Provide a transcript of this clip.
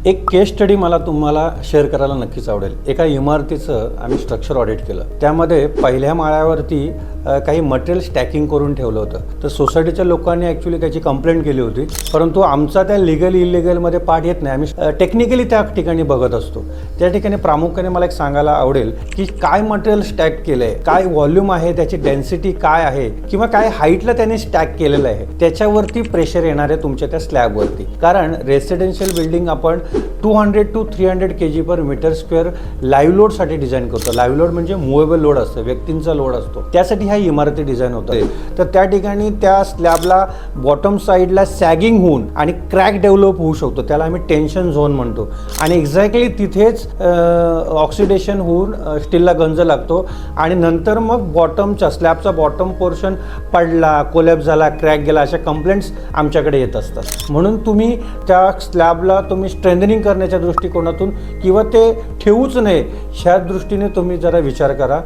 एक केस स्टडी मला तुम्हाला शेअर करायला नक्कीच आवडेल। एका इमारतीचं आम्ही स्ट्रक्चर ऑडिट केलं। त्यामध्ये पहिल्या माळ्यावरती काही मटेरियल स्टॅकिंग करून ठेवलं होतं। तर सोसायटीच्या लोकांनी ॲक्च्युली त्याची कंप्लेंट केली होती, परंतु आमचा त्या लिगल इलिगलमध्ये पार्ट येत नाही। आम्ही टेक्निकली त्या ठिकाणी बघत असतो। त्या ठिकाणी प्रामुख्याने मला एक सांगायला आवडेल की काय मटेरियल स्टॅक केलं आहे, काय व्हॉल्यूम आहे, त्याची डेन्सिटी काय आहे किंवा काय हाईटला त्याने स्टॅक केलेलं आहे, त्याच्यावरती प्रेशर येणार आहे तुमच्या त्या स्लॅबवरती। कारण रेसिडेन्शियल बिल्डिंग आपण 200 to 300 kg/m² लाईव्ह लोडसाठी डिझाईन करतो। लाईव्ह लोड म्हणजे मूवेबल लोड असतं, व्यक्तींचा लोड असतो, त्यासाठी ह्या इमारती डिझाईन होतात। तर त्या ठिकाणी त्या स्लॅबला बॉटम साईडला सॅगिंग होऊन आणि क्रॅक डेव्हलप होऊ शकतो, त्याला आम्ही टेन्शन झोन म्हणतो। आणि एक्झॅक्टली तिथेच ऑक्सिडेशन होऊन स्टीलला गंज लागतो आणि नंतर मग बॉटमचा स्लॅबचा बॉटम पोर्शन पडला, कोलॅप्स झाला, क्रॅक गेला, अशा कंप्लेंट्स आमच्याकडे येत असतात। म्हणून तुम्ही त्या स्लॅबला तुम्ही स्ट्रेंथनिंग करण्याच्या दृष्टिकोनातून किंवा ते ठेवूच नये ह्या दृष्टीने तुम्ही जरा विचार करा।